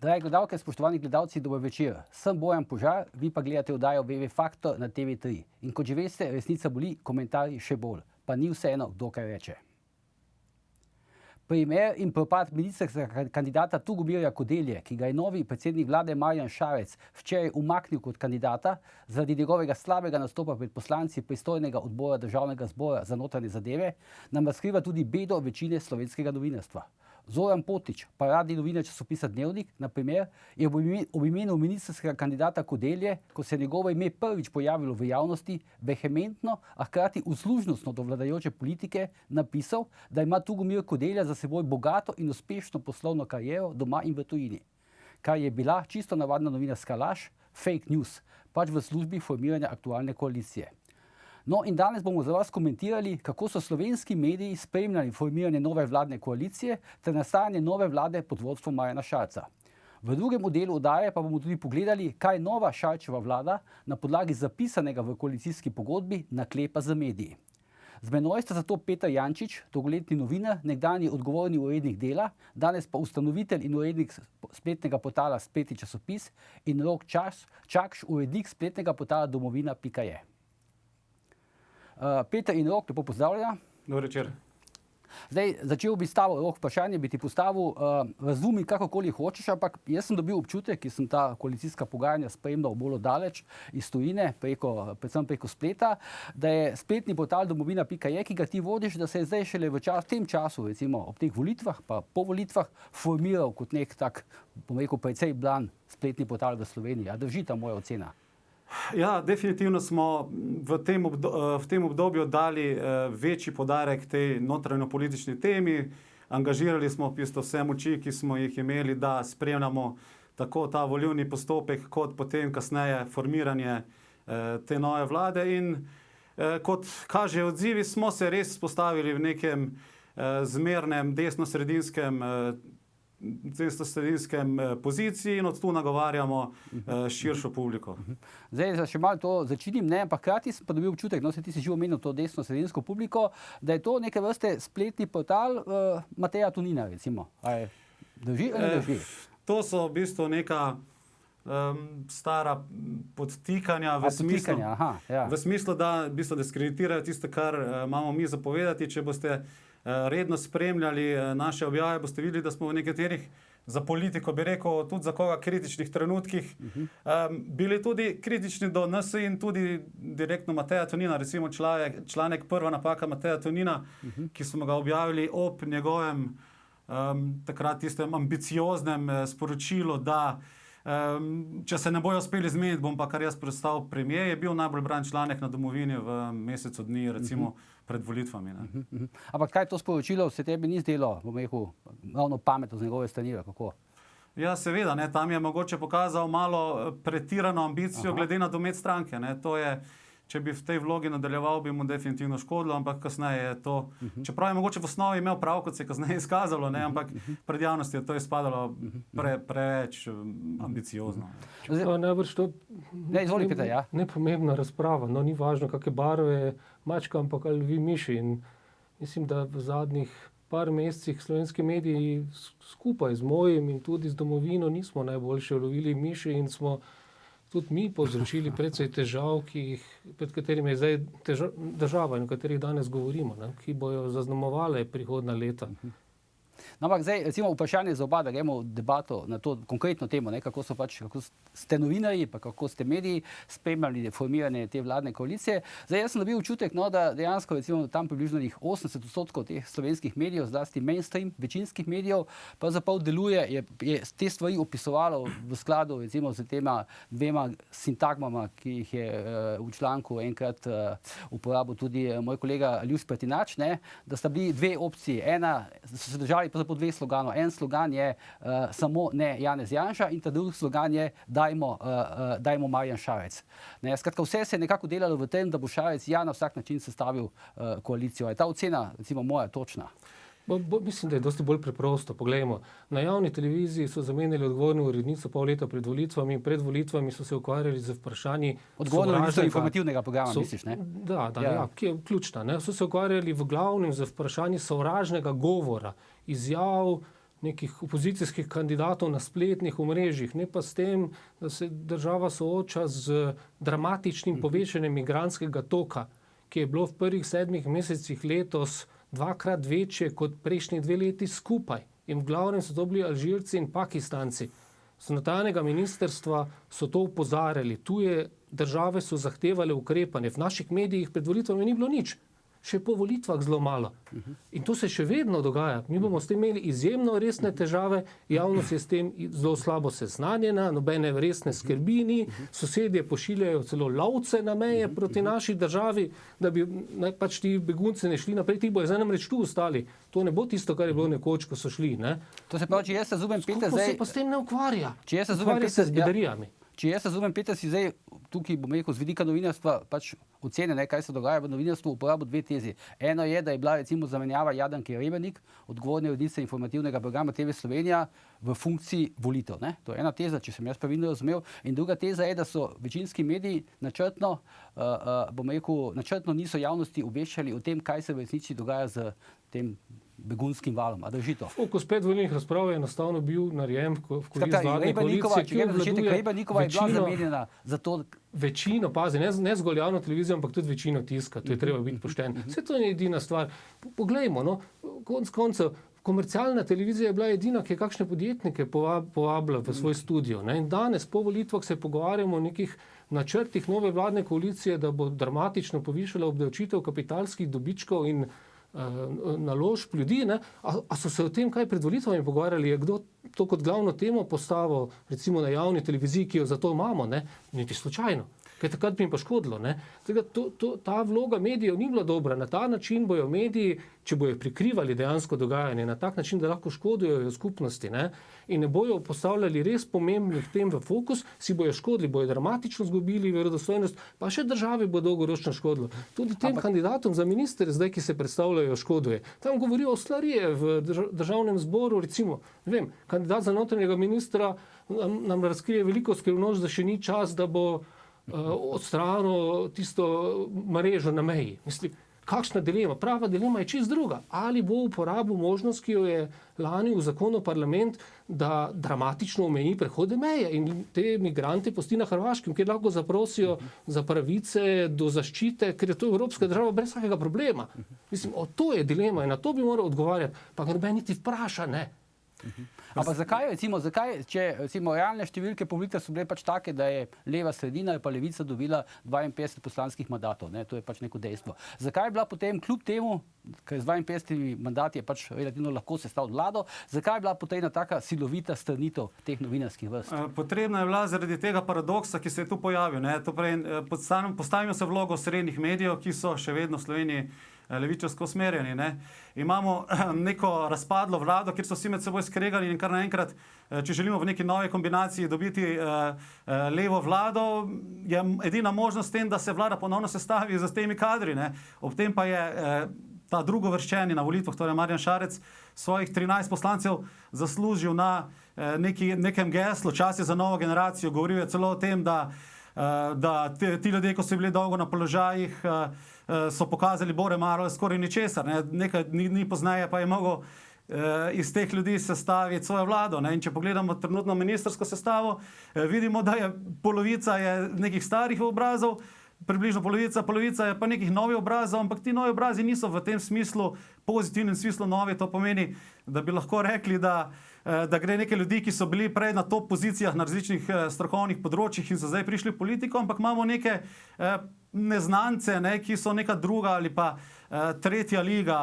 Dragi gledalke, spoštovani gledalci, dober večer. Sem Bojan Požar, vi pa gledate oddajo BV Faktor na TV3. In kot že veste, resnica boli, komentarji še bolj. Pa ni vseeno, kdo kaj reče. Primer in propad ministrskega kandidata Tugomirja Kodelje, ki ga je novi predsednik vlade Marjan Šarec včeraj umaknil kot kandidata zaradi njegovega slabega nastopa pred poslanci pristojnega odbora Državnega zbora za notranje zadeve, nam razkriva tudi bedo večine slovenskega novinarstva. Zoran Potič, paradni novinar časopisa Dnevnik, na primer, je ob imenu ministrskega kandidata Kodelje, ko se je njegovo ime prvič pojavilo v javnosti, vehementno, a hkrati uslužnostno do vladajoče politike napisal, da ima Tugomir Kodelja za seboj bogato in uspešno poslovno kariero doma in v tujini. Kar je bila čisto navadna novinarska laž, fake news, pač v službi formiranja aktualne koalicije. No in danes bomo za vas komentirali, kako so slovenski mediji spremljali formiranje nove vladne koalicije ter nastajanje nove vlade pod vodstvom Marjana Šarca. V drugem delu oddaje pa bomo tudi pogledali, kaj nova Šarčeva vlada na podlagi zapisanega v koalicijski pogodbi naklepa z mediji. Z menoj sta zato Peter Jančič, dolgoletni novinar, nekdanji odgovorni urednik Dela, danes pa ustanovitelj in urednik spletnega portala Spletni časopis, in Rok Čakš, urednik spletnega portala domovina.je. Peter in Rok, lepo pozdravljena. Dober večer. Zdaj, začel bi s tabo, Rok, vprašanje bi ti postavil, razumi kakokoli hočeš, ampak jaz sem dobil občutek, ki sem ta koalicijska pogajanja spremljal bolj daleč iz tujine, predvsem preko spleta, da je spletni portal domovina.je, ki ga ti vodiš, da se je zdaj šele v tem času, recimo ob teh volitvah, pa po volitvah, formiral kot nek tak, bom rekel, precej blan spletni portal v Sloveniji. A drži ta moja ocena? Ja, definitivno smo v tem obdobju dali večji poudarek tej notranjopolitični temi. Angažirali smo vse moči, ki smo jih imeli, da spremljamo tako ta volilni postopek, kot potem kasneje formiranje te nove vlade. In kot kaže odzivi, smo se res postavili v nekem zmernem desno-sredinskem poziciji in od tu nagovarjamo širšo publiko. Zdaj, še malo to začinim, ampak hkrati sem pa dobil občutek, no, se ti si že omenil to desno-sredinsko publiko, da je to neke vrste spletni portal Mateja Tonina, recimo. Drži ali ne drži? To so v bistvu neka stara podtikanja v smislu, da v bistvu diskreditirajo tisto, kar imamo mi zapovedati. Če boste redno spremljali naše objave, boste videli, da smo v nekaterih, za politiko bi rekel, tudi za koga kritičnih trenutkih, bili tudi kritični do nas in tudi direktno Mateja Tonina, recimo članek Prva napaka Mateja Tonina, ki smo ga objavili ob njegovem takrat tistem ambicioznem sporočilu, da če se ne bojo uspeli zmeniti, bom pa kar jaz predstavil premier, je bil najbolj bran članek na Domovini v mesecu dni, recimo pred volitvami. Ampak kaj to sporočilo se tebi ni zdelo, bom rekel, ravno pametno z njegove strani, kako? Ja, seveda, tam je mogoče pokazal malo pretirano ambicijo glede na domet stranke. To je, če bi v tej vlogi nadaljeval, bi mu definitivno škodilo, ampak kasneje je to, čeprav je mogoče v osnovi imel prav, kot se je kasneje izkazalo, ampak pred javnostjo je to izpadalo preveč ambiciozno. Najbrž to nepomembna razprava, ni važno, kakšne barve mačka, ampak ali vi miši. In mislim, da v zadnjih par mesecih slovenski mediji skupaj z mojim in tudi z Domovino nismo najboljše lovili miši in smo tudi mi povzročili precej težav, pred katerimi je zdaj država in o katerih danes govorimo, ki bojo zaznamovale prihodnja leta. No, ampak zdaj, recimo, vprašanje za oba, da gremo v debato na to konkretno temo, kako ste novinarji, pa kako ste mediji spremljali formiranje te vladne koalicije. Zdaj, jaz sem dobil občutek, da dejansko, recimo, tam približno 80% teh slovenskih medijev, zlasti mainstream, večinskih medijev, pravzaprav deluje, je te stvari opisovalo v skladu, recimo, z tema dvema sintagmama, ki jih je v članku enkrat uporabil tudi moj kolega Aljuš Pretinač, da sta bili dve opcije. Ena, da so se držali po dve sloganov. En slogan je samo ne Janez Janša in ta drugi slogan je dajmo Marjan Šarec. Skratka, vse se je nekako delalo v tem, da bo Šarec na vsak način sestavil koalicijo. Je ta ocena, recimo, moja točna? Mislim, da je dosti bolj preprosto. Poglejmo, na javni televiziji so zamenjali odgovorno urednico pol leta pred volitvami. Pred volitvami so se ukvarjali z vprašanji odgovorno urednico informativnega programa, misliš, ne? Da, ki je ključna. So se ukvarjali v glavnem z vprašanji sovražnega govora, izjav nekih opozicijskih kandidatov na spletnih omrežjih, ne pa s tem, da se država sooča z dramatičnim povečanjem migrantskega toka, ki je bilo v prvih 7 mesecih letos 2-krat večje kot prejšnji 2 leti skupaj. In v glavnem so to bili Alžirci in Pakistanci. Z notranjega ministrstva so to opozarjali. Tuje države so zahtevale ukrepanje. V naših medijih pred volitvami ni bilo nič. Še po volitvah zelo malo. In to se še vedno dogaja. Mi bomo s tem imeli izjemno resne težave, javnost je s tem zelo slabo seznanjena, nobene resne skrbi ni, sosedje pošiljajo celo lovce na meje proti naši državi, da bi pač ti begunci ne šli naprej, ti bojo zdaj namreč tu ostali. To ne bo tisto, kar je bilo nekoč, ko so šli. Ne? To se pravi, če jaz razumem, Peter, zdaj... se pa s tem ne ukvarja. Če jaz razumem, Peter, se z bedarijami. Če jaz razumem, Peter, si zdaj tukaj, bom rekel, z vidika novinarstva pač ocene, kaj se dogaja v novinarstvu, uporabil 2 tezi. Eno je, da je bila recimo zamenjava Jadranke Rebernik, odgovorne urednice informativnega programa TV Slovenija, v funkciji volitev. Ne? To je ena teza, če sem jaz pravilno razumel. In druga teza je, da so večinski mediji načrtno, načrtno niso javnosti obveščali o tem, kaj se v resnici dogaja z tem begunskim valom. A drži to? Fokus predvolilnih razprav je enostavno bil narejen v korist vladne koalicije, ki obvladuje Rebernikova je bila zamenjena za to. Večino, pazi, ne zgolj javno televizijo, ampak tudi večino tiska. To je treba biti pošten. Vse to je edina stvar. Poglejmo, no, konec koncev, komercialna televizija je bila edina, ki je kakšne podjetnike povabila v svoj studio. Ne? In danes po volitvah se pogovarjamo o nekih načrtih nove vladne koalicije, da bo dramatično povišala obdavčitev kapitalskih dobičkov in naložb ljudi. Ne? A so se o tem kaj pred volitvami pogovarjali? Je kdo to kot glavno temo postavil, recimo na javni televiziji, ki jo zato imamo? Ne? Niti slučajno. Kaj takrat bi jim pa škodilo. Ta vloga medijev ni bila dobra. Na ta način bojo mediji, če bojo prikrivali dejansko dogajanje, na tak način, da lahko škodujejo skupnosti, ne? In ne bojo postavljali res pomembnih tem v fokus, si bojo škodili, bojo dramatično zgubili verodostojnost, pa še državi bo dolgoročno škodilo. Tudi tem kandidatom za ministre, zdaj, ki se predstavljajo, škoduje. Tam govorijo o slarije v državnem zboru, recimo, ne vem, kandidat za notranjega ministra nam razkrije veliko skrivnost, da še ni čas, da bo odstranil tisto mrežo na meji. Mislim, kakšna dilema? Prava dilema je čist druga. Ali bo uporabil možnost, ki jo je lani v zakonu parlament, da dramatično omeji prehode meje in te migrante pusti na Hrvaškem, kjer lahko zaprosijo za pravice do zaščite, ker je to evropska država brez vsakega problema. Mislim, to je dilema in na to bi moral odgovarjati. Pa ga noben niti vpraša, ne. Ampak zakaj, če realne številke po volitvah so bile pač take, da je leva sredina ali pa levica dobila 52 poslanskih mandatov, ne? To je pač neko dejstvo. Zakaj je bila potem, kljub temu, ker z 52 mandati je pač relativno lahko sestaviti vlado, zakaj je bila potem ena taka silovita strnitev teh novinarskih vrst? Potrebna je bila zaradi tega paradoksa, ki se je tu pojavil. Postavimo se v vlogo srednjih medijev, ki so še vedno v Sloveniji levičarsko usmerjeni. Ne? Imamo neko razpadlo vlado, kjer so vsi med seboj skregali in kar naenkrat, če želimo v neki novi kombinaciji dobiti levo vlado, je edina možnost tem, da se vlada ponovno sestavi z temi kadri. Ne? Ob tem pa je ta drugovrščeni na volitvah, torej Marjan Šarec, svojih 13 poslancev zaslužil na nekem geslu, čas je za novo generacijo. Govoril je celo o tem, da ti ljudje, ko so bili dolgo na položajih, so pokazali bore malo skoraj ničesar. Nekaj dni pozneje pa je mogel iz teh ljudi sestaviti svojo vlado. Ne? In če pogledamo trenutno ministrsko sestavo, vidimo, da je polovica je nekih starih obrazov, približno polovica je pa nekih novih obrazov, ampak ti novi obrazi niso v tem smislu, pozitivnem smislu novi. To pomeni, da bi lahko rekli, da gre nekaj ljudi, ki so bili prej na top pozicijah na različnih strokovnih področjih in so zdaj prišli v politiko, ampak imamo neke neznance, ki so neka druga ali pa tretja liga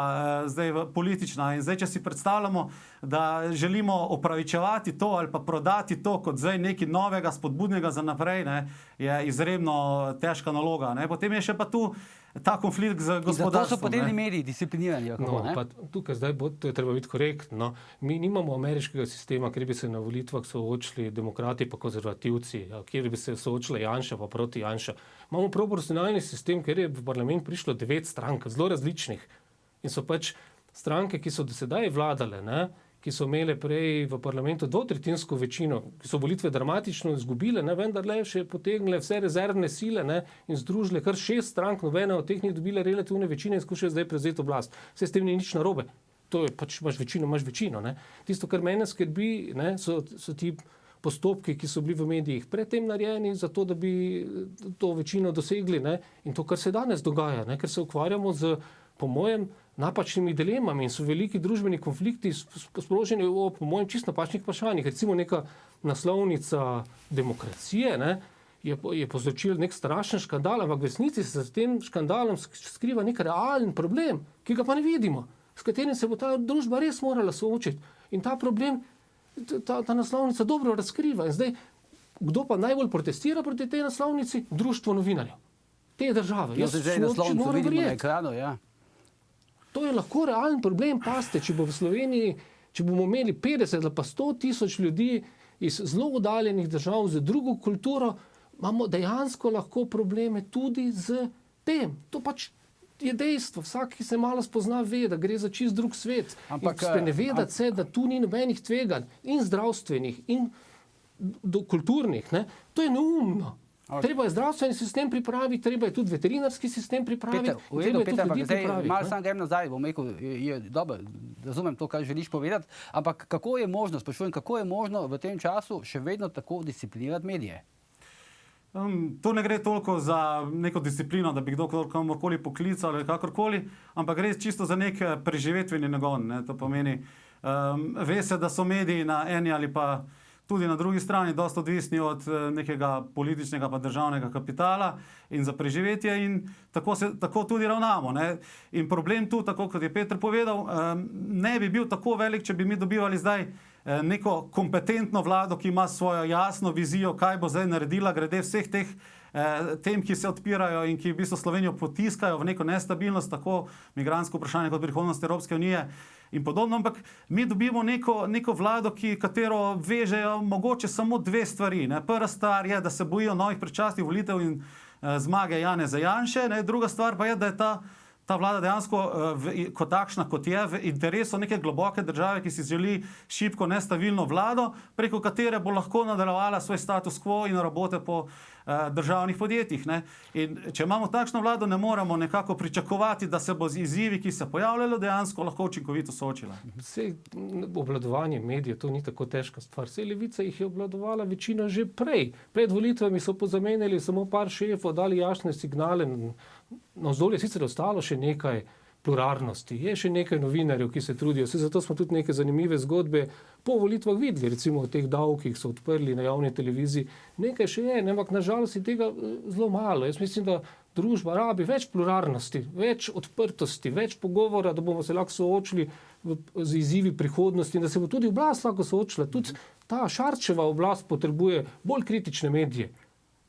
zdaj politična. In zdaj, če si predstavljamo, da želimo opravičevati to ali pa prodati to kot zdaj nekaj novega, spodbudnega za naprej, je izredno težka naloga. Potem je še pa tu ta konflikt z gospodarstvom. Zato so potem mediji disciplinirani. Tukaj zdaj to je treba biti korektno. Mi nimamo ameriškega sistema, kjer bi se na volitvah soočili demokrati pa konzervativci, kjer bi se soočila Janša pa proti Janša. Imamo proporcionalni sistem, kjer je v parlament prišlo 9 strank, zelo različnih. In so pač stranke, ki so do sedaj vladale, ki so imele prej v parlamentu 2/3 večino, ki so volitve dramatično izgubile, vendar le še potegnile vse rezervne sile in združile kar 6 strank, nobena od teh ni dobila relativne večine in skušajo zdaj prevzeti oblast. Vse s tem ni nič narobe. to je pač imaš večino. Ne. Tisto, kar mene skrbi, ne, so ti postopki, ki so bili v medijih predtem narejeni, zato da bi to večino dosegli. Ne. In to, kar se danes dogaja, ne, ker se ukvarjamo z, po mojem, napačnimi dilemami in so veliki družbeni konflikti sproženi o, po mojem, čisto napačnih vprašanjih. Recimo neka naslovnica Demokracije, ne, je povzročil nek strašen škandal, ampak v resnici se za tem škandalom skriva nek realen problem, ki ga pa ne vidimo, s katerim se bo ta družba res morala soočiti. In ta problem, ta naslovnica dobro razkriva. In zdaj, kdo pa najbolj protestira proti tej naslovnici? Društvo novinarjev te države. Jaz zdaj naslovnico vidimo na ekranu, ja. To je lahko realen problem, paste, če bo v Sloveniji, če bomo imeli 50 ali pa 100 tisoč ljudi iz zelo oddaljenih držav z drugo kulturo, imamo dejansko lahko probleme tudi z tem. To pač je dejstvo. Vsak, ki se malo spozna, ve, da gre za čist drug svet. Ampak sprenevedati se, da tu ni nobenih tveganj, in zdravstvenih, in kulturnih, ne? To je neumno. Treba je zdravstveni sistem pripraviti, treba je tudi veterinarski sistem pripraviti. Peter, ampak zdaj malo sam grem nazaj, bom rekel, dobro, razumem to, kar želiš povedati, ampak kako je možno, sprašujem, kako je možno v tem času še vedno tako disciplinirati medije? To ne gre toliko za neko disciplino, da bi kdo komorkoli poklical ali kakorkoli, ampak gre čisto za nek preživetveni nagon. Ne? To pomeni, ve se, da so mediji na eni ali pa tudi na drugi strani dosta odvisni od nekega političnega pa državnega kapitala in za preživetje in tako tudi ravnamo. Ne? In problem tu, tako kot je Peter povedal, ne bi bil tako velik, če bi mi dobivali zdaj neko kompetentno vlado, ki ima svojo jasno vizijo, kaj bo zdaj naredila glede vseh teh tem, ki se odpirajo in ki v bistvu Slovenijo potiskajo v neko nestabilnost, tako migrantsko vprašanje kot prihodnost Evropske unije in podobno, ampak mi dobimo neko vlado, katero vežejo mogoče samo dve stvari. Ne. Prva stvar je, da se bojijo novih predčasnih volitev in zmage Janeza Janše, ne. Druga stvar pa je, da je ta vlada dejansko kot takšna, kot je, v interesu neke globoke države, ki si želi šibko, nestabilno vlado, preko katere bo lahko nadaljevala svoj status quo in rabote po državnih podjetjih. Ne. In če imamo takšno vlado, ne moremo nekako pričakovati, da se bo z izzivi, ki se pojavljajo, dejansko lahko učinkovito soočila. Sej obvladovanje medijev, to ni tako težka stvar. Sej Levica jih je obvladovala večina že prej. Pred volitvami so pozamenjali samo par šefov, dali jasne signale. Navzdolje je sicer ostalo še nekaj pluralnosti, je še nekaj novinarjev, ki se trudijo. Zato smo tudi neke zanimive zgodbe po volitvah videli, recimo o teh davkih so odprli na javni televiziji. Nekaj še je, ampak nažalost je tega zelo malo. Jaz mislim, da družba rabi več pluralnosti, več odprtosti, več pogovora, da bomo se lahko soočili z izzivi prihodnosti in da se bo tudi oblast lahko soočila. Tudi ta Šarčeva oblast potrebuje bolj kritične medije,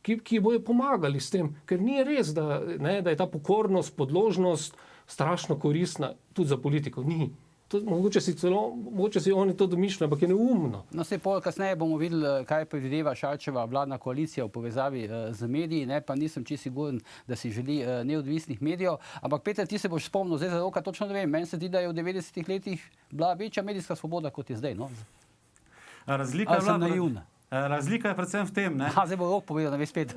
ki bojo pomagali s tem, ker ni res, da je ta pokornost, podložnost strašno koristna tudi za politiko. Ni. Mogoče si oni to domišljajo, ampak je neumno. No, kasneje bomo videli, kaj predvideva Šarčeva vladna koalicija v povezavi z mediji, ne, pa nisem čisto siguren, da si želi neodvisnih medijev. Ampak Peter, ti se boš spomnil, zdaj za roka točno ne vem, meni se zdi, da je v 90-ih letih bila večja medijska svoboda, kot je zdaj. No? Razlika je naivna. Razlika je predvsem v tem. Ne? Zdaj bo Rok povedal, da ve spet.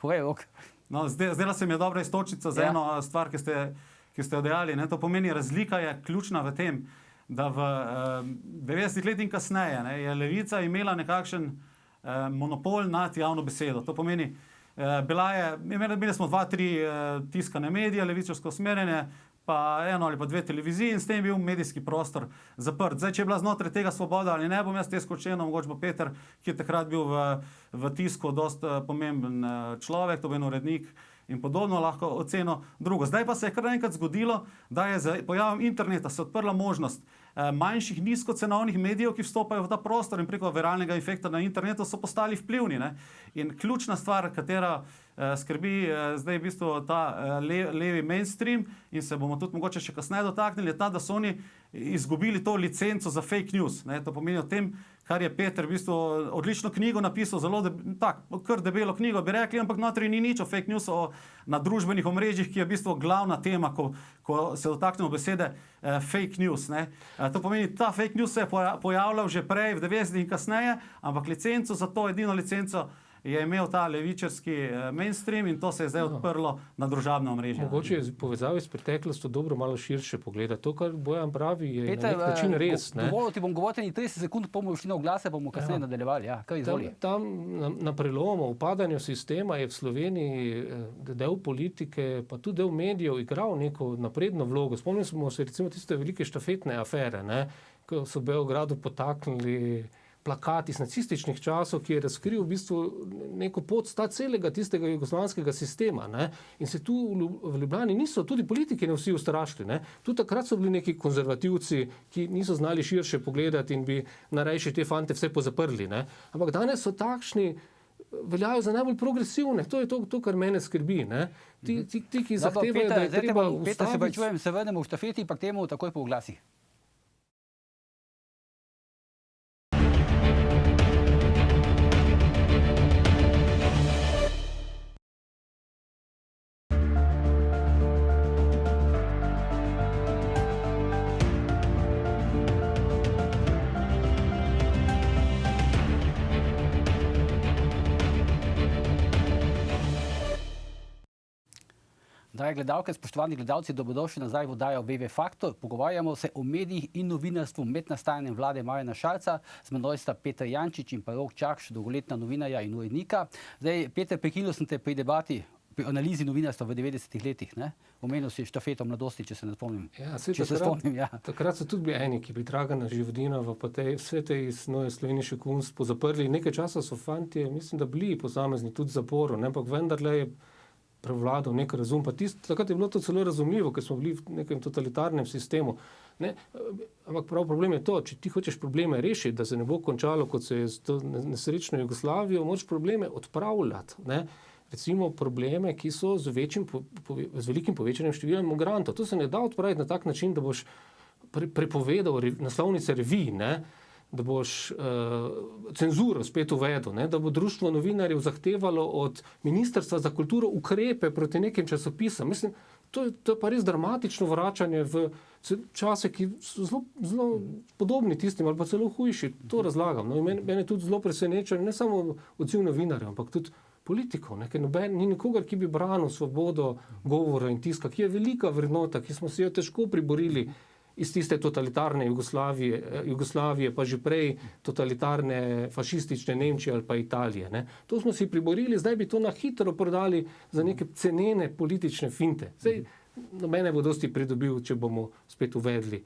Povej, Rok. No, zdela se mi je dobra istočnica za eno stvar, ki ste jo dejali. Ne? To pomeni, razlika je ključna v tem, da v 90 let in kasneje je Levica imela nekakšen monopol nad javno besedo. To pomeni, imeli smo 2-3 tiskane medije, levičarsko usmerjene, pa eno ali pa 2 televiziji in s tem je bil medijski prostor zaprt. Zdaj, če je bila znotraj tega svoboda ali ne, bom jaz te skočeno, mogoče bo Peter, ki je takrat bil v tisku dosta pomemben človek, to bo en urednik in podobno, lahko oceno drugo. Zdaj pa se je kar enkrat zgodilo, da je z pojavom interneta se odprla možnost manjših nizkocenovnih medijev, ki vstopajo v ta prostor in preko viralnega efekta na internetu so postali vplivni. Ne? In ključna stvar, katera skrbi zdaj v bistvu ta levi mainstream in se bomo tudi mogoče še kasneje dotaknili, je ta, da so oni izgubili to licenco za fake news. Ne? To pomeni o tem, kar je Peter v bistvu odlično knjigo napisal, zelo kar debelo knjigo bi rekli, ampak notri ni nič o fake newsu na družbenih omrežjih, ki je v bistvu glavna tema, ko se dotaknemo besede fake news. Ne? To pomeni, ta fake news se je pojavljal že prej, v 90-ih in kasneje, ampak licenco za to, edino licenco je imel ta levičarski mainstream in to se je zdaj odprlo na družabno omrežje. Mogoče je povezavi s preteklostjo dobro malo širše pogledati. To, kar Bojan pravi, je na nek način res. Dovolj ti bom govoril 30 sekund, bomo šli na oglase, bomo kasneje nadaljevali. Ja, kaj izvoli? Tam na prelomu, v padanju sistema je v Sloveniji del politike, pa tudi del medijev igral neko napredno vlogo. Spomnimo se recimo tiste velike štafetne afere, ko so v Beogradu potaknili plakat iz nacističnih časov, ki je razkril v bistvu neko pot celega tistega jugoslovanskega sistema. In se tu v Ljubljani niso, tudi politiki ne vsi ustrašili. Tudi takrat so bili neki konzervativci, ki niso znali širše pogledati in bi narejši te fante vse pozaprli. Ampak danes so takšni, veljajo za najbolj progresivne. To je to, kar mene skrbi. Ti, ki zahtevajo, da je treba ustaviti. Peter, se vrnemo v štafeti, pa k temu takoj po oglasih. Drage gledalke, spoštovani gledalci, dobrodošli nazaj v oddajo VV Faktor. Pogovarjamo se o medijih in novinarstvu med nastajanjem vlade Marjana Šarca. Z menoj sta Peter Jančič in pa Rok Čakš, dolgoletna novinarja in urednika. Zdaj, Peter, prekinil sem te pri debati, pri analizi novinarstva v 90-ih letih. Omenil si štafeto mladosti, če se ne spomnim. Ja, takrat so tudi bili eni, ki bi Dragana Živodinova pa vse te iz Neue Slovenische Kunst pozaprli. Nekaj časa so fantje, mislim, da bili posamezni tudi v zaporu, ampak vendarle je prevladal nek razum. Pa takrat je bilo to celo razumljivo, ker smo bili v nekem totalitarnem sistemu. Ampak prav problem je to, če ti hočeš probleme rešiti, da se ne bo končalo, kot se je z to nesrečno Jugoslavijo, moraš probleme odpravljati. Recimo probleme, ki so z velikim povečanjem števila migrantov. To se ne da odpraviti na tak način, da boš prepovedal naslovnice revij, da boš cenzuro spet uvedel, da bo društvo novinarjev zahtevalo od Ministrstva za kulturo ukrepe proti nekim časopisom. Mislim, to je pa res dramatično vračanje v čase, ki so zelo podobni tistim ali pa celo hujši. To razlagam. Mene tudi zelo preseneča, ne samo odziv novinarjev, ampak tudi politikov. Ni nikogar, ki bi branil svobodo govora in tiska, ki je velika vrednota, ki smo si jo težko priborili iz tiste totalitarne Jugoslavije, pa že prej totalitarne fašistične Nemčije ali pa Italije. To smo si priborili, zdaj bi to na hitro prodali za neke cenene politične finte. Zdaj, mene bo dosti pridobil, če bomo spet uvedli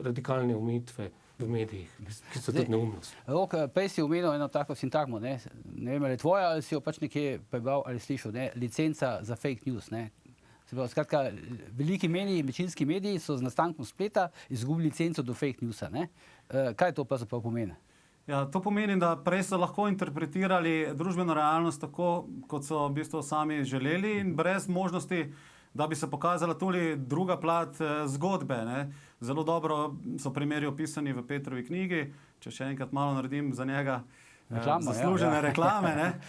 radikalne omejitve v medijih, ki so tudi neumnost. Rok, prej si omenil eno tako sintagmo, ne vem, ali tvoja, ali si jo pač nekje prebral ali slišal, licenca za fake news, Skratka, veliki mediji, večinski mediji so z nastankom spleta izgubili licenco do fake newsa. Kaj to pravzaprav pomeni? Ja, to pomeni, da prej so lahko interpretirali družbeno realnost tako, kot so v bistvu sami želeli in brez možnosti, da bi se pokazala tudi druga plat zgodbe. Zelo dobro so primeri opisani v Petrovi knjigi, če še enkrat malo naredim za njega zaslužene reklame.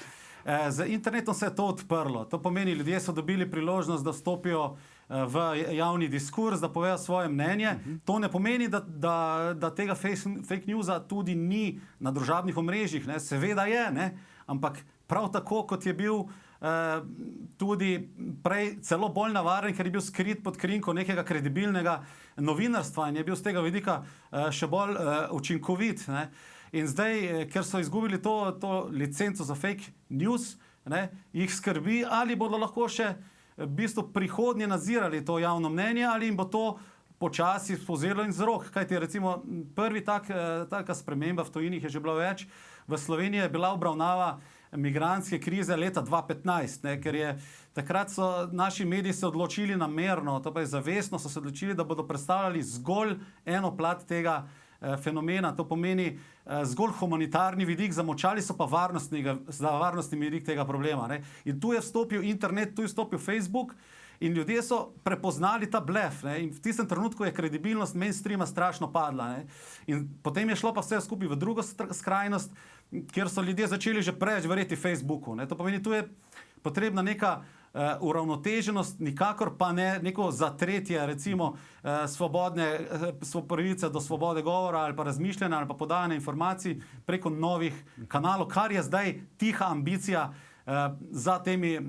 Z internetom se je to odprlo. To pomeni, ljudje so dobili priložnost, da vstopijo v javni diskurs, da povejo svoje mnenje. To ne pomeni, da tega fake newsa tudi ni na družabnih omrežjih. Seveda je, ampak prav tako, kot je bil tudi prej celo bolj navaren, ker je bil skrit pod krinko nekega kredibilnega novinarstva in je bil z tega vidika še bolj učinkovit. In zdaj, ker so izgubili to licenco za fake news, jih skrbi, ali bodo lahko še v bistvu prihodnje nadzirali to javno mnenje, ali jim bo to počasi spozelo in z rok. Kajti recimo prvi taka sprememba v tujini je že bilo več. V Sloveniji je bila obravnava migrantske krize leta 2015, ker je takrat so naši mediji se odločili namerno, to pa je zavestno, so se odločili, da bodo predstavljali zgolj eno plat tega fenomena, to pomeni zgolj humanitarni vidik, zamočali so pa varnostni vidik tega problema. In tu je vstopil internet, tu je vstopil Facebook in ljudje so prepoznali ta blef. In v tistem trenutku je kredibilnost mainstreama strašno padla. In potem je šlo pa vse skupaj v drugo skrajnost, kjer so ljudje začeli že preveč verjeti Facebooku. To pomeni, tu je potrebna neka uravnoteženost, nikakor pa ne neko zatretje, recimo pravice do svobode govora ali pa razmišljanja ali pa podajanja informacij preko novih kanalov, kar je zdaj tiha ambicija za temi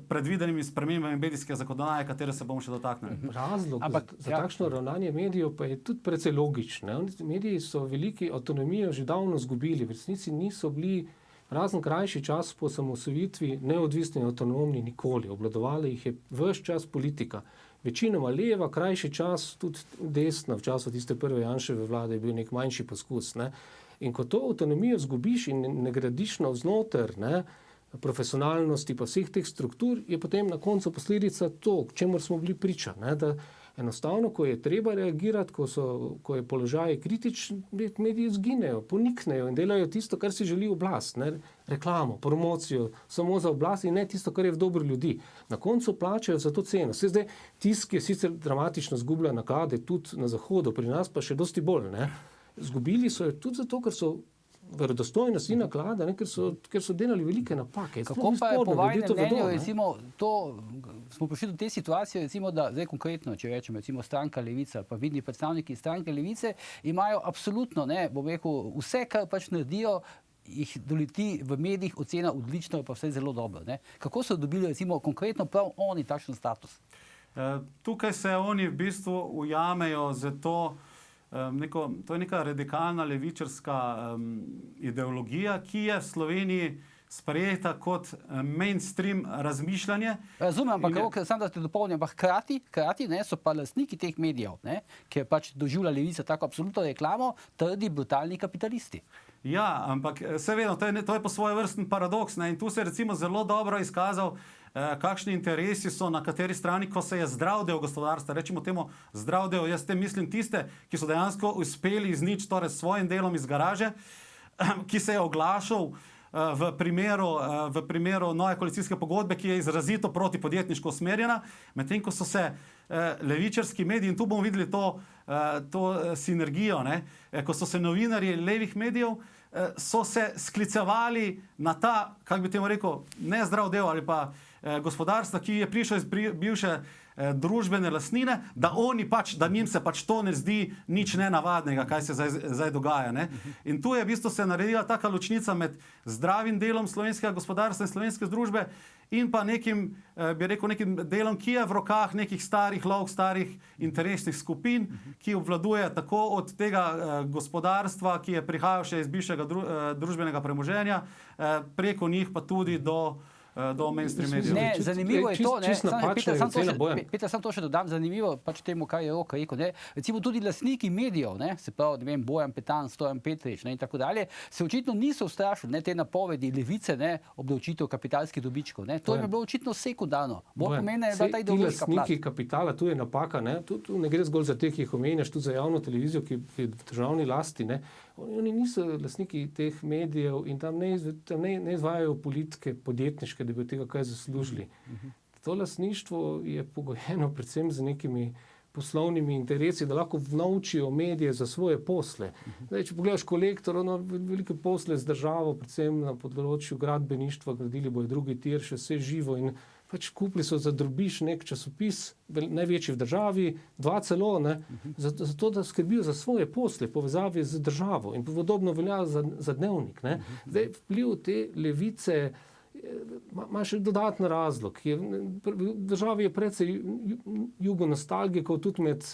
predvidenimi spremembami medijske zakonodaje, katere se bomo še dotaknili. Razlog za takšno ravnanje medijev pa je tudi precej logičen. Mediji so veliki avtonomijo že davno izgubili, v resnici niso bili razen krajši čas po osamosvojitvi neodvisni in avtonomni nikoli. Obvladovala jih je ves čas politika. Večinoma leva, krajši čas, tudi desna, v času tiste prve Janševe vlade je bil nek manjši poskus. Ne? In ko to avtonomijo izgubiš in ne gradiš navznoter, profesionalnosti pa vseh teh struktur, je potem na koncu posledica to, k čemur smo bili priča. Da enostavno, ko je treba reagirati, ko je položaj kritičen, mediji izginejo, poniknejo in delajo tisto, kar si želi oblast. Reklamo, promocijo, samo za oblast in ne tisto, kar je v dobro ljudi. Na koncu plačajo za to ceno. Zdaj, tisk je sicer dramatično izgublja naklade tudi na Zahodu, pri nas pa še dosti bolj. Zgubili so jo tudi zato, ker so verodostojnost in naklada, ker so delali velike napake. Kako pa je po vašem mnenju, recimo, smo prišli do te situacije, recimo, da zdaj konkretno, če rečemo, recimo stranka Levica, pa vidni predstavniki stranke Levice imajo absolutno, bom rekel, vse, kar pač naredijo, jih doleti v medijih ocena odlično, pa vse zelo dobro. Kako so dobili, recimo, konkretno prav oni takšen status? Tukaj se oni v bistvu ujamejo za to, to je neka radikalna levičarska ideologija, ki je v Sloveniji sprejeta kot mainstream razmišljanje. Razumem, ampak samo da te dopolnim, ampak hkrati so pa lastniki teh medijev, ki je pač doživlja Levica tako absolutno reklamo, trdi brutalni kapitalisti. Ja, ampak seveda, to je po svoje vrsten paradoks. In tu se je recimo zelo dobro izkazal, kakšni interesi so na kateri strani, ko se je zdrav del gospodarstva, rečemo temu zdrav del, jaz te mislim tiste, ki so dejansko uspeli izničiti torej s svojim delom iz garaže, ki se je oglašal v primeru nove koalicijske pogodbe, ki je izrazito protipodjetniško usmerjena, medtem ko so se levičarski mediji, in tu bomo videli to sinergijo, ko so se novinarji levih medijev, so se sklicevali na ta, kako bi temu rekel, nezdrav del ali pa gospodarstva, ki je prišel iz bivše družbene lastnine, da njim se pač to ne zdi nič nenavadnega, kaj se zdaj dogaja. In tu je v bistvu se naredila taka ločnica med zdravim delom slovenskega gospodarstva in slovenske družbe in pa nekim delom, ki je v rokah nekih starih interesnih skupin, ki obvladuje tako od tega gospodarstva, ki je prihajal še iz bivšega družbenega premoženja, preko njih pa tudi do mainstream medijev. Zanimivo je to, Peter, samo to še dodam, zanimivo pač temu, kaj je Rok rekel. Recimo tudi lastniki medijev, se pravi, Bojan Petan, Stojan Petrič in tako dalje, se očitno niso ustrašili te napovedi Levice, obdavčitev kapitalskih dobičkov. To je bilo očitno sekundarno. Bolj pomembna je bila ta ideološka plast. Lastniki kapitala, tu je napaka, tu ne gre zgolj za te, ki jih omenjaš, tudi za javno televizijo, ki je v državni lasti. Oni niso lastniki teh medijev in tam ne izvajajo politike podjetniške, da bi od tega kaj zaslužili. To lastništvo je pogojeno predvsem z nekimi poslovnimi interesi, da lahko vnovčijo medije za svoje posle. Zdaj, če pogledaš Kolektor, velike posle z državo, predvsem na področju gradbeništva, gradili bojo drugi tir, še vse živo in pač kupili so za drobiž nek časopis, največji v državi, 2 celo, zato da skrbijo za svoje posle, povezavi z državo in podobno velja za Dnevnik. Zdaj, vpliv te Levice ima še dodatni razlog. V državi je precej jugonostalgikov, tudi med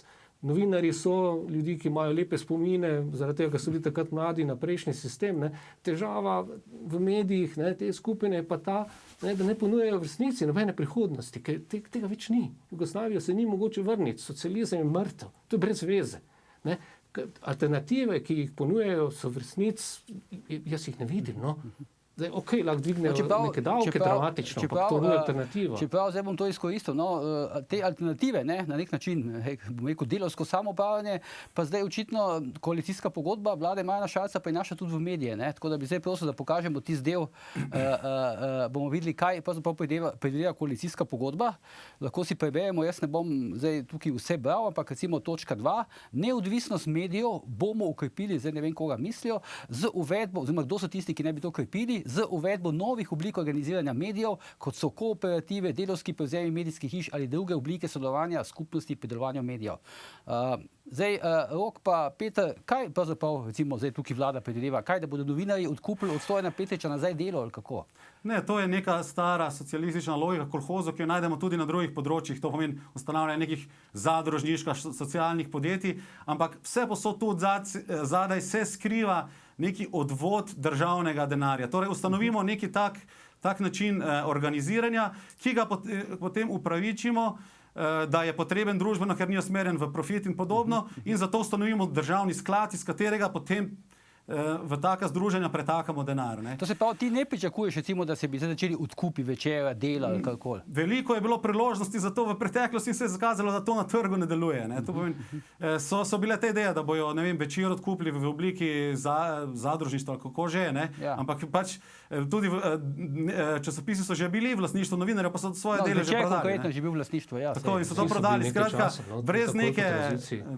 novinarji so ljudi, ki imajo lepe spomine, zaradi tega, ker so bili takrat mladi na prejšnji sistem. Težava v medijih te skupine je pa ta, da ne ponujajo v resnici nobene prihodnosti, ker tega več ni. Jugoslavijo se ni mogoče vrniti, socializem je mrtev, to je brez veze. Alternative, ki jih ponujajo, so v resnici, jaz jih ne vidim, Zdaj, lahko dvignejo neke davke dramatično, ampak to ni alternativa. Čeprav zdaj bom to izkoristil, te alternative, na nek način, bom rekel, delovsko samoupravljanje, pa zdaj očitno koalicijska pogodba vlade Marjana Šarca prinaša tudi v medije, tako da bi zdaj prosil, da pokažemo tisti del, bomo videli, kaj pravzaprav predvideva koalicijska pogodba. Lahko si preberemo, jaz ne bom zdaj tukaj vse bral, ampak recimo točka 2, neodvisnost medijev bomo ukrepili, zdaj ne vem, koga mislijo, z uvedbo, oziroma kdo so tisti, ki ne bi to ukrepili, z uvedbo novih oblik organiziranja medijev, kot so kooperative, delavski prevzemi medijskih hiš ali druge oblike sodelovanja skupnosti pri delovanju medijev. Rok pa, Peter, kaj pravzaprav, recimo, zdaj tukaj vlada predvideva, kaj, da bodo novinarji odkupili od Stojana Petriča nazaj delo ali kako? Ne, to je neka stara socialistična logika kolhozov, ki jo najdemo tudi na drugih področjih, to pomeni ustanavljanje nekih zadružniških socialnih podjetij, ampak vse posod tu zadaj se skriva neki odvod državnega denarja. Torej ustanovimo neki tak način organiziranja, ki ga potem upravičimo, da je potreben družbeno, ker ni usmerjen v profit in podobno, in zato ustanovimo državni sklad, iz katerega potem v taka združenja pretakamo denar. Ne? To se pravi, ti ne pričakuješ, recimo, da se bi začeli odkupi Večera, Dela ali karkoli? Veliko je bilo priložnosti za to v preteklosti in se je zakazalo, da to na trgu ne deluje. Ne? To pomeni, so bile te ideje, da bojo, ne vem, Večer odkupili v obliki zadružništva, kako že, ne? Ja. Ampak pač tudi časopisi so že bili v lastništvu novinarjev, pa so svoje dele že prodali. Večer konkretno že bil v lastništvu, ja. Tako, in so to prodali, skratka,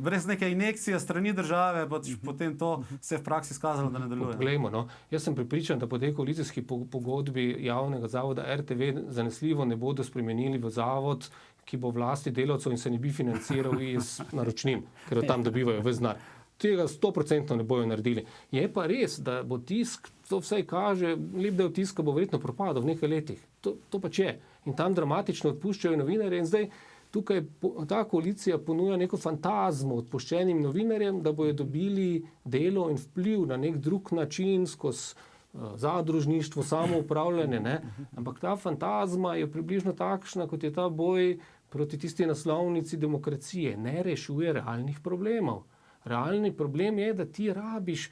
brez neke injekcije strani države, potem to se v praksi skazalo, da ne deluje. Poglejmo, no. Jaz sem prepričan, da po tej koalicijski pogodbi javnega zavoda RTV zanesljivo ne bodo spremenili v zavod, ki bo v lasti delavcev in se ne bi financiral iz naročnin, ker tam dobivajo ves denar. Tega 100% ne bojo naredili. Je pa res, da bo tisk, to vsaj kaže, lep del tiska bo verjetno propadal v nekaj letih. To pač je. In tam dramatično odpuščajo novinarje in zdaj tukaj ta koalicija ponuja neko fantazmo odpuščenim novinarjem, da bojo dobili delo in vpliv na nek drug način skozi zadružništvo, samoupravljanje, ne? Ampak ta fantazma je približno takšna, kot je ta boj proti tisti naslovnici demokracije. Ne rešuje realnih problemov. Realni problem je, da ti rabiš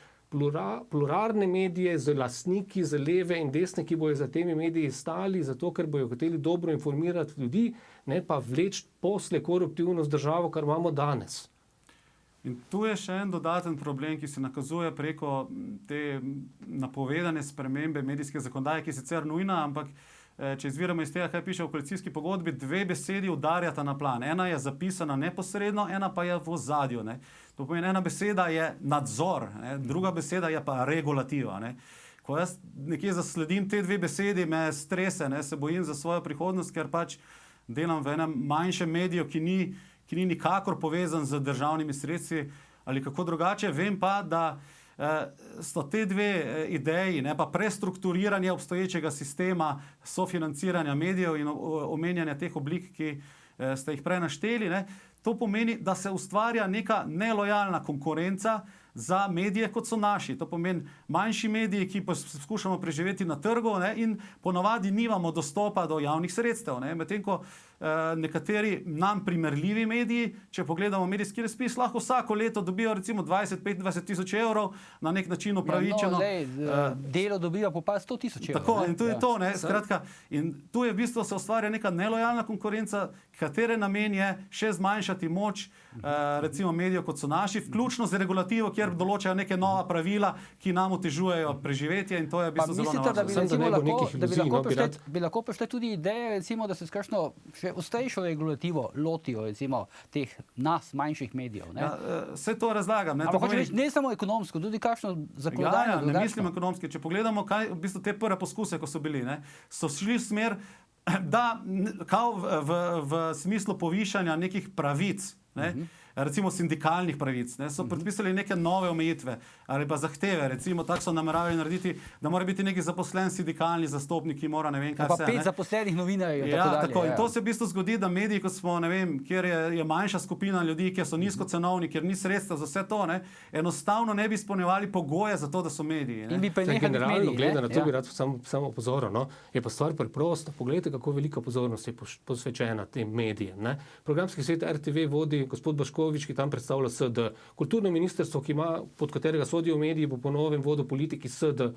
pluralne medije z lastniki, z leve in desne, ki bojo za temi mediji stali, zato ker bojo hoteli dobro informirati ljudi, ne pa vleči posle koruptivno z državo, kar imamo danes. In tu je še en dodaten problem, ki se nakazuje preko te napovedane spremembe medijske zakonodaje, ki je sicer nujna, ampak če izviramo iz tega, kaj piše v koalicijski pogodbi, dve besedi udarjata na plan. Ena je zapisana neposredno, ena pa je v ozadju. To pomeni, ena beseda je nadzor, ne? Druga beseda je pa regulativa. Ne? Ko jaz nekje zasledim te dve besedi, me strese, ne? Se bojim za svojo prihodnost, ker pač delam v enem manjšem mediju, ki ni nikakor povezan z državnimi sredstvi ali kako drugače. Vem pa, da so te dve ideji, ne, pa prestrukturiranje obstoječega sistema sofinanciranja medijev in omenjanja teh oblik, ki ste jih prej našteli, ne, to pomeni, da se ustvarja neka nelojalna konkurenca za medije, kot so naši. To pomeni manjši mediji, ki poskušamo preživeti na trgu, ne, in ponavadi nimamo dostopa do javnih sredstev. Medtem ko nekateri nam primerljivi mediji, če pogledamo medijski razpis, lahko vsako leto dobijo recimo 20-25 tisoč evrov na nek način upravičeno. Delo dobijo po pa 100 tisoč evrov. Tako, in tu je to, ne, skratka, in tu je v bistvu se ustvarja neka nelojalna konkurenca, katere namen je še zmanjšati moč recimo medijev, kot so naši, vključno z regulativo, kjer določajo neke nova pravila, ki nam otežujejo preživetje, in to je v bistvu zelo nevarno. Bi lahko prišle tudi ideje, recimo, da se s kakšno še ostrejšo regulativo lotijo, recimo, teh nas manjših medijev. Vse to razlagam. Ne samo ekonomsko, tudi kakšno zakonodajno. Ne mislim ekonomski. Če pogledamo, kaj v bistvu te prve poskuse, ko so bili, ne, so šli v smer, da kao v smislu povišanja nekih pravic, ne, recimo sindikalnih pravic, ne, so predpisali neke nove omejitve ali pa zahteve, recimo tako so nameravali narediti, da mora biti neki zaposlen sindikalni zastopnik, ki mora ne vem kaj vse. Pa 5 zaposlenih novinarjev. Tako. In to se v bistvu zgodi, da mediji, kot smo, ne vem, kjer je manjša skupina ljudi, kjer so nizkocenovni, kjer ni sredstev za vse to, ne, enostavno ne bi izpolnjevali pogoje za to, da so mediji. In bi prenehali mediji. Gledano, to bi rad samo opozoril, no, je pa stvar preprosta. Poglejte, kako velika pozornost je posvečena tem medijem, ne. Programski svet RTV vodi gospod Baškovič, ki tam predstavlja SD. Kulturno ministrstvo, ki ima, pod katerega sodijo mediji, bo po novem vodil politiki SD.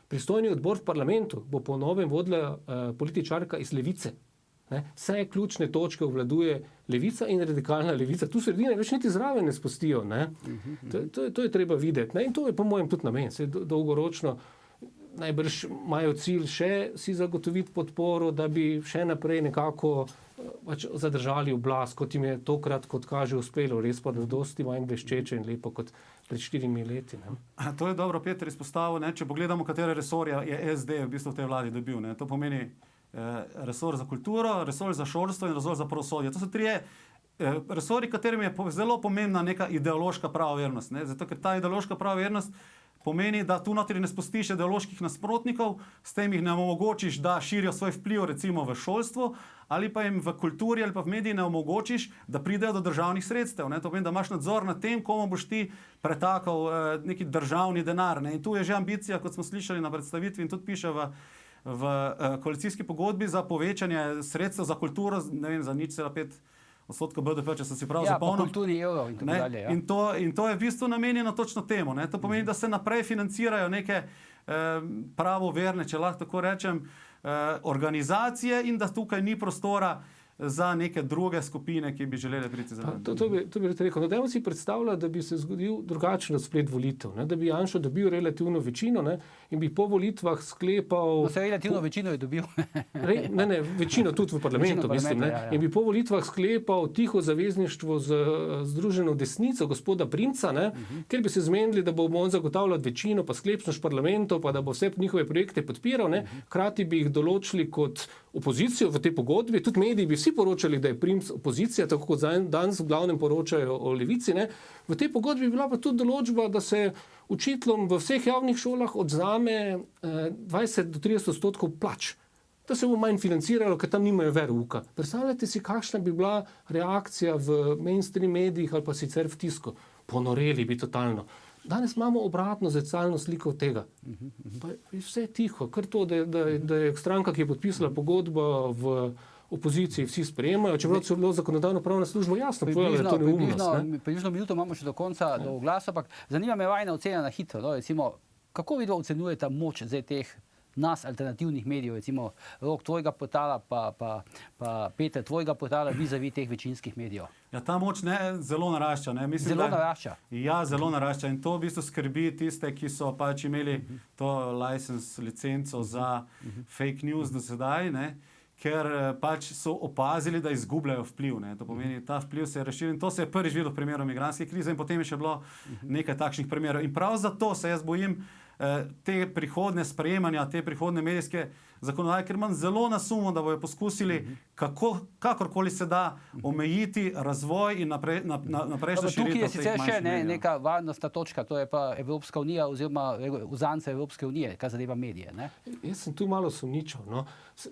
Pristojni odbor v parlamentu bo po novem vodila političarka iz Levice. Ne? Vse ključne točke obvladuje Levica in radikalna Levica. Tu sredine več niti zraven ne spustijo. Ne? To je treba videti. Ne? In to je po mojem tudi namen. Dolgoročno najbrž imajo cilj še si zagotoviti podporo, da bi še naprej nekako zadržali oblast, kot jim je tokrat, kot kaže, uspelo, res pa da dosti manj bleščeče in lepo kot pred 4 leti. Ne. To je dobro, Peter, izpostavil. Če pogledamo, katere resorje je SD v bistvu v tej vladi dobil. Ne. To pomeni resor za kulturo, resor za šolstvo in resor za pravosodje. To so trije resorji, katerim je zelo pomembna neka ideološka pravovernost. Zato, ker ta ideološka pravovernost pomeni, da tu notri ne spustiš ideoloških nasprotnikov, s tem jih ne omogočiš, da širijo svoj vpliv recimo v šolstvu, ali pa jim v kulturi ali pa v mediji ne omogočiš, da pridejo do državnih sredstev. To pomeni, da imaš nadzor nad tem, komu boš ti pretakal neki državni denar. In tu je že ambicija, kot smo slišali na predstavitvi in tudi piše v koalicijski pogodbi, za povečanje sredstev za kulturo, ne vem, za 0,5% BDP, če sem si prav zapomnil. Kulturni evro in tako dalje. Ja. In to je v bistvu namenjeno točno temu. To pomeni, da se naprej financirajo neke pravoverne, če lahko tako rečem, organizacije in da tukaj ni prostora za neke druge skupine, ki bi želeli priti zraven. To bi rekel. No, dajmo si predstavljati, da bi se zgodil drugačen razplet volitev, da bi Janša dobil relativno večino in bi po volitvah sklepal... No, se relativno večino je dobil. Ne, večino tudi v parlamentu, mislim. Ja. In bi po volitvah sklepal tiho zavezništvo z Združeno desnico gospoda Primca, ker bi se zmenili, da bo on zagotavljal večino, pa sklepšnoš parlamentov, pa da bo vse njihove projekte podpiral, hkrati bi jih določili kot opozicijo v tej pogodbi, tudi mediji bi vsi poročali, da je Primc opozicija, tako kot danes v glavnem poročajo o Levici. V tej pogodbi bi bila pa tudi določba, da se učiteljem v vseh javnih šolah odzame 20-30% plač. Da se bo manj financiralo, ker tam nimajo verouka. Predstavljajte si, kakšna bi bila reakcija v mainstream medijih ali pa sicer v tisku. Ponoreli bi totalno. Danes imamo obratno zrcalno sliko tega. Pa je vse tiho. Kar to, da je stranka, ki je podpisala pogodbo v opoziciji, vsi sprejemajo, čeprav so bilo zakonodajno-pravna služba jasno povedala, da je to neumnost. Približno minuto imamo še do konca, do oglasa, ampak zanima me vajna ocena na hitro. Recimo, kako vi ocenjujete moč zdaj teh nas alternativnih medijev, recimo Rok tvojega portala, pa Peter tvojega portala, vizavi teh večinskih medijev? Ja, ta moč zelo narašča. Mislim, zelo narašča. Ja, zelo narašča. In to v bistvu skrbi tiste, ki so pač imeli to licenco za fake news do sedaj, ker pač so opazili, da izgubljajo vpliv. To pomeni, ta vpliv se je razširil in to se je prvič videlo v primeru migrantske krize in potem je še bilo nekaj takšnih primerov. In prav zato se jaz bojim te prihodne sprejemanja, te prihodne medijske zakonodaje, ker imam zelo na sumu, da bojo poskusili kakorkoli se da omejiti razvoj in naprejšnjo širitev. Tukaj je sicer še neka varnostna točka, to je pa Evropska unija oziroma uzance Evropske unije, kar zadeva medije. Jaz sem tu malo sumničav.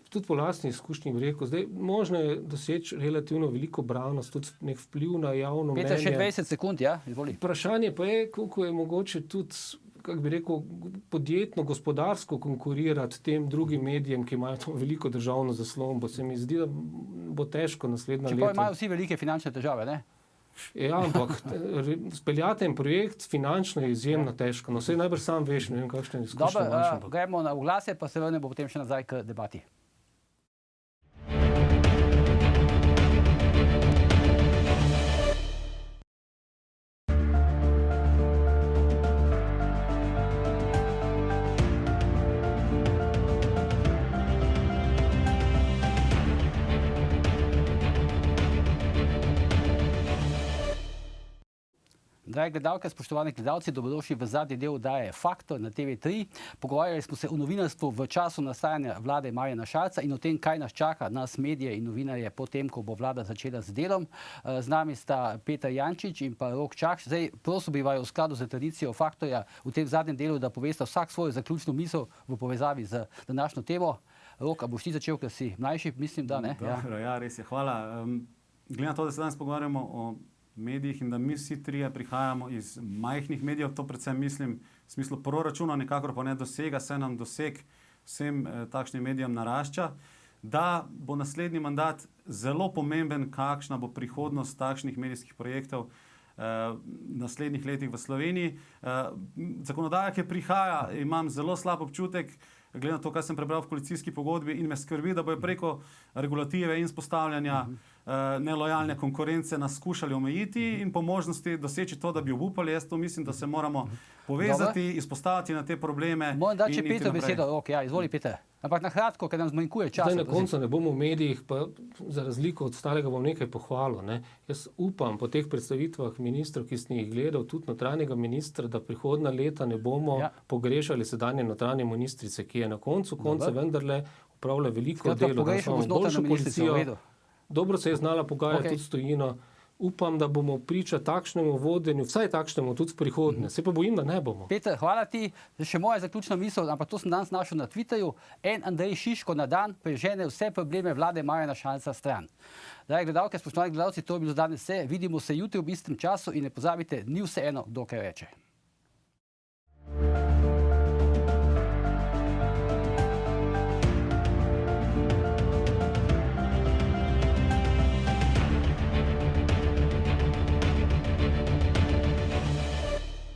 Tudi po lastni izkušnji bi rekel, zdaj možno je doseči relativno veliko brannost, tudi nek vpliv na javno mnenje. Peter, še 20 sekund, ja? Izvoli. Vprašanje pa je, koliko je mogoče tudi, kako bi rekel, podjetno, gospodarsko konkurirati tem drugim medijem, ki imajo to veliko državno zaslombo. Se mi zdi, da bo težko naslednja leta. Čeprav imajo vsi velike finančne težave, ne? Ja, ampak speljati en projekt finančno je izjemno težko. No, vse najbrž sam veš, ne vem, kakšne izkušnje imaš. Dobro, gremo na oglase, pa se vrnemo potem še nazaj k debati. Dragi gledalke, spoštovani gledalci, dobrodošli v zadnji del oddaje Faktor na TV3. Pogovarjali smo se o novinarstvu v času nastajanja vlade Marjana Šarca in o tem, kaj nas čaka, nas medije in novinarje, potem, ko bo vlada začela z delom. Z nami sta Peter Jančič in pa Rok Čakš. Zdaj, prosil bi vaju v skladu z tradicijo Faktorja v tem zadnjem delu, da povesta vsak svojo zaključno misel v povezavi z današnjo temo. Rok, a boš ti začel, ker si mlajši, mislim, da ne? Dobro, ja, res je. Hvala. Glede na to, da se danes pogovarjamo o medijih in da mi vsi trije prihajamo iz majhnih medijev, to predvsem mislim v smislu proračuna, nekakor pa ne dosega, saj nam doseg vsem takšnim medijem narašča, da bo naslednji mandat zelo pomemben, kakšna bo prihodnost takšnih medijskih projektov v naslednjih letih v Sloveniji. Zakonodaja, ki prihaja, imam zelo slab občutek, glede na to, kar sem prebral v koalicijski pogodbi in me skrbi, da bojo preko regulative in spostavljanja nelojalne konkurence nas skušali omejiti in po možnosti doseči to, da bi obupali. Jaz to mislim, da se moramo povezati, izpostaviti na te probleme. Moram dati Petru besedo. Izvoli, Peter. Ampak na kratko, ker nam zmanjkuje časa. Na koncu ne bomo v medijih, pa za razliko od stalega bom nekaj pohvalil. Jaz upam po teh predstavitvah ministrov, ki sem jih gledal, tudi notranjega ministra, da prihodnja leta ne bomo pogrešali sedanje notranje ministrice, ki je na koncu vendarle upravlja veliko delo, da imamo boljšo policijo. Dobro se je znala pogajati tudi s tujino. Upam, da bomo priča takšnemu vodenju, vsaj takšnemu tudi v prihodnje. Se pa bojim, da ne bomo. Peter, hvala ti. Še moja zaključna misel, ampak to sem danes našel na Twitterju. En Andrej Šiško na dan prežene vse probleme vlade Marjana Šarca stran. Drage gledalke, spoštovani gledalci, to je bilo danes vse. Vidimo se jutri ob istem času in ne pozabite, ni vseeno, kdo kaj reče.